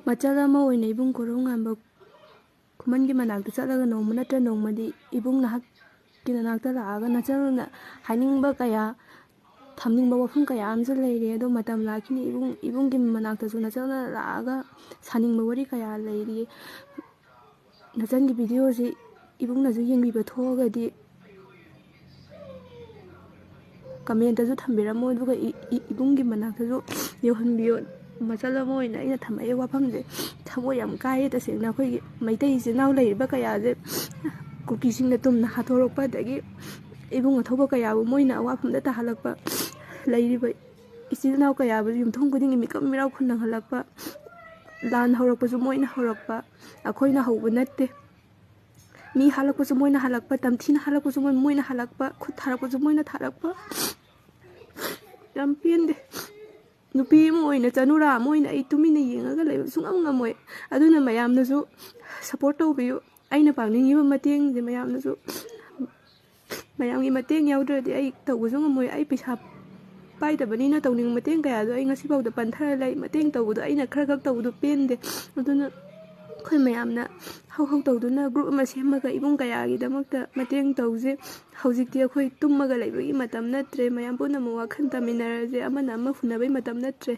ꯃꯆꯜ ꯑꯃ ꯑꯣꯏꯅ ꯏꯕꯨꯡ ꯀꯣꯔꯧꯉꯥꯟꯕ ꯈꯨꯃꯟꯒꯤ ꯃꯅꯥꯛꯇ ꯆꯠꯂꯒ ꯅꯣꯡꯃ ꯅꯠꯇ꯭ꯔ ꯅꯣꯡꯃꯗꯤ ꯏꯕꯨꯡ ꯅꯍꯥꯛꯀꯤ ꯅꯅꯥꯛꯇ ꯂꯥꯛꯑꯒ ꯅꯆꯜꯅ ꯍꯥꯏꯅꯤꯡꯕ ꯀꯌꯥ ꯊꯝꯅꯤꯡꯕ ꯋꯥꯐꯝ ꯀꯌꯥ ꯑꯃꯁꯨ ꯂꯩꯔꯤ ꯑꯗꯣ ꯃꯇꯝ ꯂꯥꯛꯈꯤꯅꯤ ꯏꯕꯨꯡꯒꯤ ꯃꯅꯥꯛꯇꯁꯨ ꯅꯆꯜꯅ ꯂꯥꯛꯑꯒ ꯁꯥꯅꯤꯡꯕ ꯋꯥꯔꯤ ꯀꯌꯥ ꯂꯩꯔꯤ ꯅꯆꯜꯒꯤ ꯚꯤꯗꯤꯑꯣꯁꯤ ꯏꯕꯨꯡꯅꯁꯨ ꯌꯦꯡꯕꯤꯕ ꯊꯣꯛꯑꯒꯗꯤ ꯀꯃꯦꯟꯇꯁꯨ ꯊꯝꯕꯤꯔꯝꯃꯣ ꯑꯗꯨꯒ ꯏꯕꯨꯡꯒꯤ ꯃꯅꯥꯛꯇꯁꯨ ꯌꯧꯍꯟꯕꯤꯌꯣ ꯃꯆꯜ ꯑꯃ ꯑꯣꯏꯅ ꯑꯩꯅ ꯊꯝꯃꯛꯏ ꯋꯥꯐꯝꯁꯦ ꯊꯃꯣꯏ ꯌꯥꯝ ꯀꯥꯏꯌꯦ ꯇꯁꯦꯡꯅ ꯑꯩꯈꯣꯏꯒꯤ ꯃꯩꯇꯩ ꯏꯆꯤꯜ ꯏꯅꯥꯎ ꯂꯩꯔꯤꯕ ꯀꯌꯥꯁꯦ ꯀꯨꯀꯤꯁꯤꯡꯅ ꯇꯨꯝꯅ ꯍꯥꯠꯇꯣꯔꯛꯄ ꯑꯗꯒꯤ ꯏꯕꯨꯡ ꯑꯊꯧꯕ ꯀꯌꯥꯕꯨ ꯃꯣꯏꯅ ꯑꯋꯥꯐꯝꯗ ꯇꯥꯍꯜꯂꯛꯄ ꯂꯩꯔꯤꯕ ꯏꯆꯤꯜ ꯏꯅꯥꯎ ꯀꯌꯥꯕꯨ ꯌꯨꯝꯊꯣꯡ ꯈꯨꯗꯤꯡꯒꯤ ꯃꯤꯀꯞ ꯃꯤꯔꯥꯎ ꯈꯨꯟꯅꯍꯜꯂꯛꯄ ꯂꯥꯟ ꯍꯧꯔꯛꯄꯁꯨ ꯃꯣꯏꯅ ꯍꯧꯔꯛꯄ ꯑꯩꯈꯣꯏꯅ ꯍꯧꯕ ꯅꯠꯇꯦ ꯃꯤ ꯍꯥꯠꯂꯛꯄꯁꯨ ꯃꯣꯏꯅ ꯍꯜꯂꯛꯄ ꯇꯝꯊꯤꯅ ꯍꯥꯠꯂꯛꯄꯁꯨ ꯃꯣꯏꯅ ꯍꯜꯂꯛꯄ ꯈꯨꯠ ꯊꯥꯔꯛꯄꯁꯨ ꯃꯣꯏꯅ ꯊꯥꯔꯛꯄ ꯌꯥꯝ ꯄꯦꯟꯗꯦ ꯅꯨꯄꯤ ꯑꯃ ꯑꯣꯏꯅ ꯆꯅꯨꯔꯥ ꯑꯃ ꯑꯣꯏꯅ ꯑꯩ ꯇꯨꯃꯤꯟꯅ ꯌꯦꯡꯉꯒ ꯂꯩꯕ ꯁꯨꯡꯉꯝ ꯉꯝꯃꯣꯏ ꯑꯗꯨꯅ ꯃꯌꯥꯝꯅꯁꯨ ꯁꯞꯄꯣꯔꯠ ꯇꯧꯕꯤꯌꯨ ꯑꯩꯅ ꯄꯥꯡꯅꯤꯡꯉꯤꯕ ꯃꯇꯦꯡꯁꯦ ꯃꯌꯥꯝꯒꯤ ꯃꯇꯦꯡ ꯌꯥꯎꯗ꯭ꯔꯗꯤ ꯑꯩ ꯇꯧꯕꯁꯨ ꯉꯝꯃꯣꯏ ꯑꯩ ꯄꯩꯁꯥ ꯄꯥꯏꯗꯕꯅꯤꯅ ꯇꯧꯅꯤꯡꯕ ꯃꯇꯦꯡ ꯀꯌꯥꯗꯣ ꯑꯩ ꯉꯁꯤꯐꯥꯎꯗ ꯄꯟꯊꯔ ꯂꯩ ꯃꯇꯦꯡ ꯇꯧꯕꯗꯣ ꯑꯩꯅ ꯈꯔ ꯈꯛ ꯇꯧꯕꯗꯣ ꯄꯦꯟꯗꯦ ꯑꯗꯨꯅ ꯑꯩꯈꯣই ꯃꯌꯥꯝꯅ ꯍꯧ ꯇꯧꯗꯨꯅ ꯒ꯭ꯔꯨꯞ ꯑꯃ ꯁꯦꯝꯃꯒ ꯏꯕꯨꯡ ꯀꯌꯥꯒꯤꯗꯃꯛꯇ ꯃꯇꯦꯡ ꯇꯧꯁꯦ ꯍꯧꯖꯤꯛꯇꯤ ꯑꯩꯈꯣꯏ ꯇꯨꯝꯃꯒ ꯂꯩꯕꯒꯤ ꯃꯇꯝ ꯅꯠꯇ꯭ꯔꯦ ꯃꯌꯥꯝ ꯄꯨꯝꯅꯃꯛ ꯋꯥꯈꯜ ꯇꯥꯃꯤꯟꯅꯔꯁꯦ ꯑꯃꯅ ꯑꯃ ꯍꯨꯟꯅꯕꯩ ꯃꯇꯝ ꯅꯠꯇ꯭ꯔꯦ